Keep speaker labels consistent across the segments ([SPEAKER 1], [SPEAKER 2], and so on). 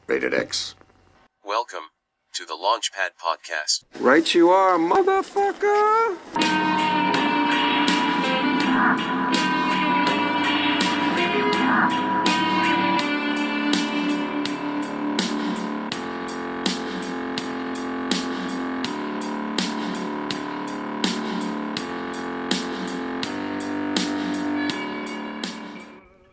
[SPEAKER 1] Rated X.
[SPEAKER 2] Welcome to the Launchpad Podcast.
[SPEAKER 1] Right you are, motherfucker!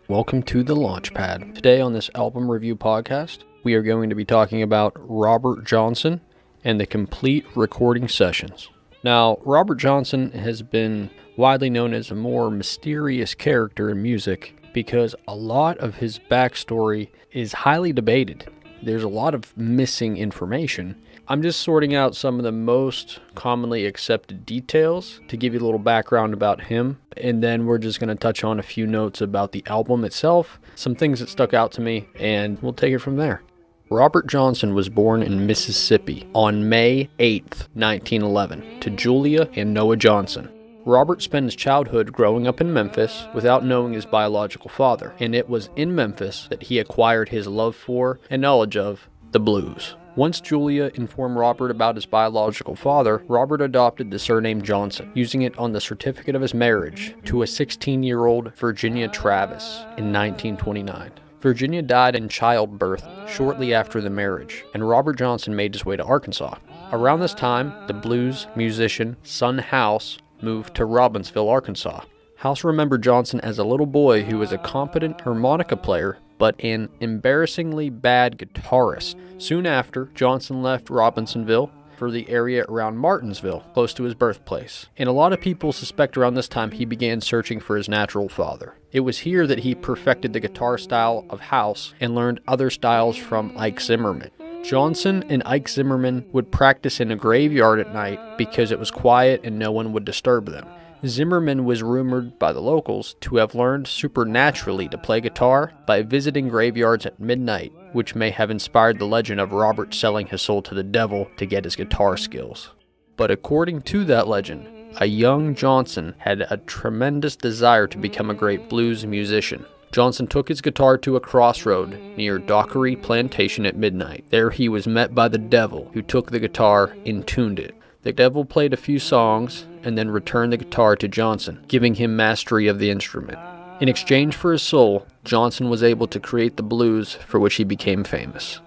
[SPEAKER 3] Welcome to the Launchpad. Today on this album review podcast, we are going to be talking about Robert Johnson and the complete recording sessions. Now, Robert Johnson has been widely known as a more mysterious character in music because a lot of his backstory is highly debated. There's a lot of missing information. I'm just sorting out some of the most commonly accepted details to give you a little background about him, and then we're just going to touch on a few notes about the album itself, some things that stuck out to me, and we'll take it from there. Robert Johnson was born in Mississippi on May 8th, 1911, to Julia and Noah Johnson. Robert spent his childhood growing up in Memphis without knowing his biological father, and it was in Memphis that he acquired his love for and knowledge of the blues. Once Julia informed Robert about his biological father, Robert adopted the surname Johnson, using it on the certificate of his marriage to a 16-year-old Virginia Travis in 1929. Virginia died in childbirth shortly after the marriage, and Robert Johnson made his way to Arkansas. Around this time, the blues musician Son House moved to Robbinsville, Arkansas. House remembered Johnson as a little boy who was a competent harmonica player, but an embarrassingly bad guitarist. Soon after, Johnson left Robinsonville for the area around Martinsville, close to his birthplace. And a lot of people suspect around this time he began searching for his natural father. It was here that he perfected the guitar style of House and learned other styles from Ike Zimmerman. Johnson and Ike Zimmerman would practice in a graveyard at night because it was quiet and no one would disturb them. Zimmerman was rumored by the locals to have learned supernaturally to play guitar by visiting graveyards at midnight, which may have inspired the legend of Robert selling his soul to the devil to get his guitar skills. But according to that legend, a young Johnson had a tremendous desire to become a great blues musician. Johnson took his guitar to a crossroad near Dockery Plantation at midnight. There he was met by the devil, who took the guitar and tuned it. The devil played a few songs and then returned the guitar to Johnson, giving him mastery of the instrument. In exchange for his soul, Johnson was able to create the blues for which he became famous.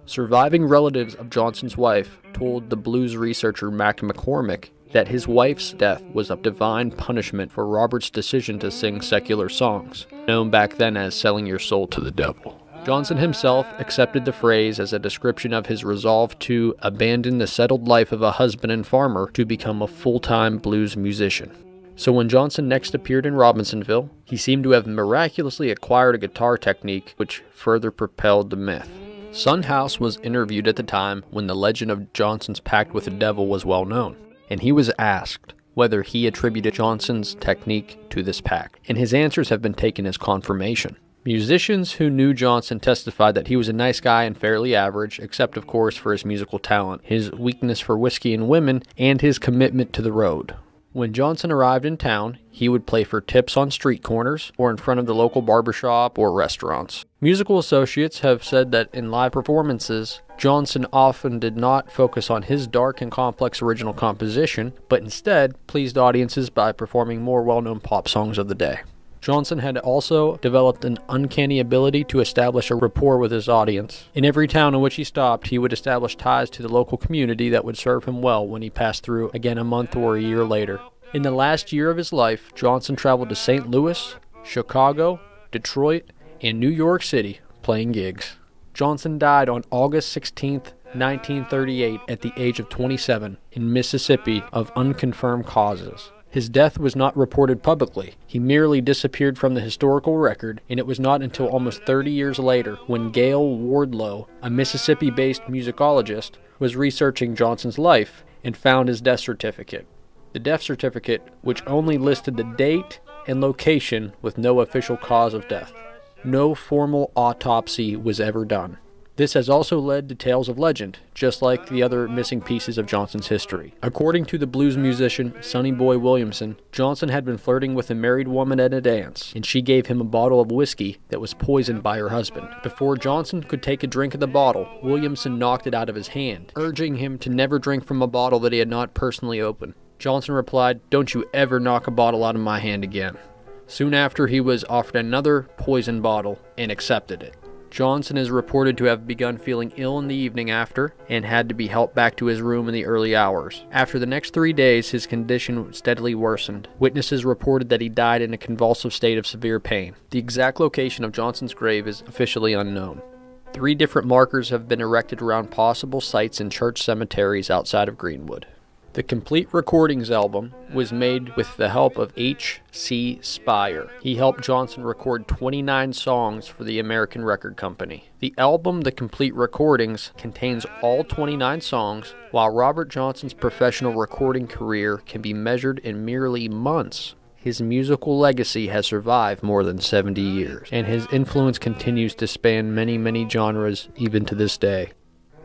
[SPEAKER 3] Surviving relatives of Johnson's wife told the blues researcher Mac McCormick that his wife's death was a divine punishment for Robert's decision to sing secular songs, known back then as selling your soul to the devil. Johnson himself accepted the phrase as a description of his resolve to abandon the settled life of a husband and farmer to become a full-time blues musician. So when Johnson next appeared in Robinsonville, he seemed to have miraculously acquired a guitar technique which further propelled the myth. Son House was interviewed at the time when the legend of Johnson's pact with the devil was well known, and he was asked whether he attributed Johnson's technique to this pact, and his answers have been taken as confirmation. Musicians who knew Johnson testified that he was a nice guy and fairly average, except of course for his musical talent, his weakness for whiskey and women, and his commitment to the road. When Johnson arrived in town, he would play for tips on street corners or in front of the local barbershop or restaurants. Musical associates have said that in live performances, Johnson often did not focus on his dark and complex original composition, but instead pleased audiences by performing more well-known pop songs of the day. Johnson had also developed an uncanny ability to establish a rapport with his audience. In every town in which he stopped, he would establish ties to the local community that would serve him well when he passed through again a month or a year later. In the last year of his life, Johnson traveled to St. Louis, Chicago, Detroit, and New York City playing gigs. Johnson died on August 16, 1938 at the age of 27 in Mississippi of unconfirmed causes. His death was not reported publicly. He merely disappeared from the historical record, and it was not until almost 30 years later when Gail Wardlow, a Mississippi-based musicologist, was researching Johnson's life and found his death certificate. The death certificate, which only listed the date and location with no official cause of death. No formal autopsy was ever done. This has also led to tales of legend, just like the other missing pieces of Johnson's history. According to the blues musician Sonny Boy Williamson, Johnson had been flirting with a married woman at a dance, and she gave him a bottle of whiskey that was poisoned by her husband. Before Johnson could take a drink of the bottle, Williamson knocked it out of his hand, urging him to never drink from a bottle that he had not personally opened. Johnson replied, "Don't you ever knock a bottle out of my hand again." Soon after, he was offered another poison bottle and accepted it. Johnson is reported to have begun feeling ill in the evening after and had to be helped back to his room in the early hours. After the next 3 days, his condition steadily worsened. Witnesses reported that he died in a convulsive state of severe pain. The exact location of Johnson's grave is officially unknown. 3 different markers have been erected around possible sites in church cemeteries outside of Greenwood. The Complete Recordings album was made with the help of H.C. Spire. He helped Johnson record 29 songs for the American Record Company. The album, The Complete Recordings, contains all 29 songs, while Robert Johnson's professional recording career can be measured in merely months. His musical legacy has survived more than 70 years, and his influence continues to span many, many genres even to this day.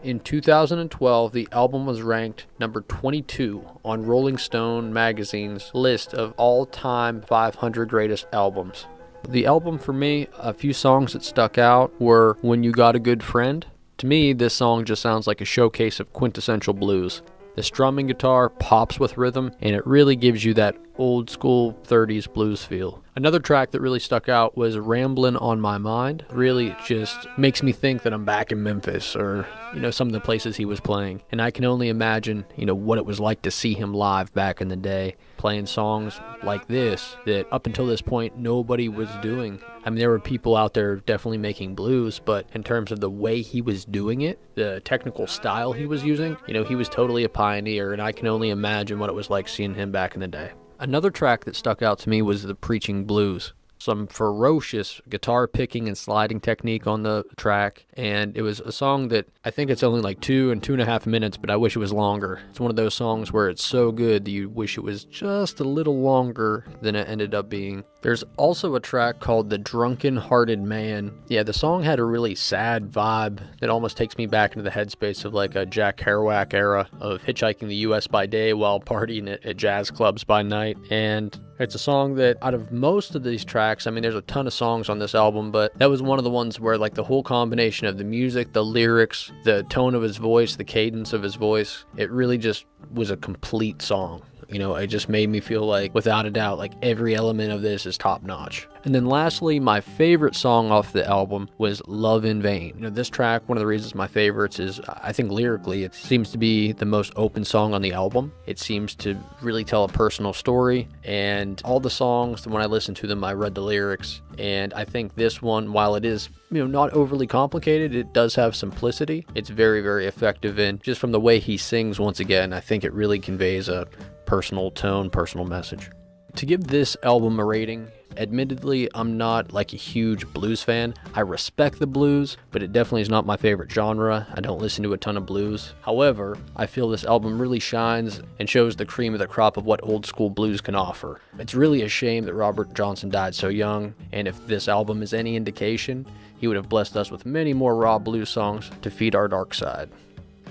[SPEAKER 3] In 2012, the album was ranked number 22 on Rolling Stone magazine's list of all-time 500 greatest albums. The album, for me, a few songs that stuck out were When You Got a Good Friend. To me, this song just sounds like a showcase of quintessential blues. The strumming guitar pops with rhythm, and it really gives you that old school 30s blues feel. Another track that really stuck out was Ramblin' on My Mind. Really just makes me think that I'm back in Memphis or, some of the places he was playing. And I can only imagine, what it was like to see him live back in the day, playing songs like this that up until this point nobody was doing. I mean, there were people out there definitely making blues, but in terms of the way he was doing it, the technical style he was using, he was totally a pioneer, and I can only imagine what it was like seeing him back in the day. Another track that stuck out to me was the Preaching Blues. Some ferocious guitar picking and sliding technique on the track, and it was a song that I think it's only like 2.5 minutes, but I wish it was longer. It's one of those songs where it's so good that you wish it was just a little longer than it ended up being. There's also a track called The Drunken Hearted Man. Yeah, the song had a really sad vibe that almost takes me back into the headspace of like a Jack Kerouac era of hitchhiking the US by day while partying at jazz clubs by night. And it's a song that out of most of these tracks, I mean, there's a ton of songs on this album, but that was one of the ones where like the whole combination of the music, the lyrics, the tone of his voice, the cadence of his voice, it really just was a complete song. It just made me feel like, without a doubt, like every element of this is top notch. And then lastly, my favorite song off the album was Love in Vain. This track, one of the reasons my favorites is, I think lyrically, it seems to be the most open song on the album. It seems to really tell a personal story, and all the songs, when I listened to them, I read the lyrics, and I think this one, while it is, not overly complicated, it does have simplicity. It's very, very effective, and just from the way he sings, once again, I think it really conveys a personal tone, personal message. To give this album a rating, admittedly, I'm not like a huge blues fan. I respect the blues, but it definitely is not my favorite genre. I don't listen to a ton of blues. However, I feel this album really shines and shows the cream of the crop of what old school blues can offer. It's really a shame that Robert Johnson died so young, and if this album is any indication, he would have blessed us with many more raw blues songs to feed our dark side.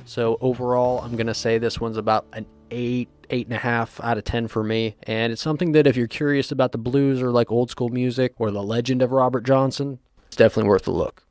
[SPEAKER 3] So overall, I'm going to say this one's about an 8.5 out of 10 for me, and it's something that if you're curious about the blues or like old school music or the legend of Robert Johnson, it's definitely worth a look.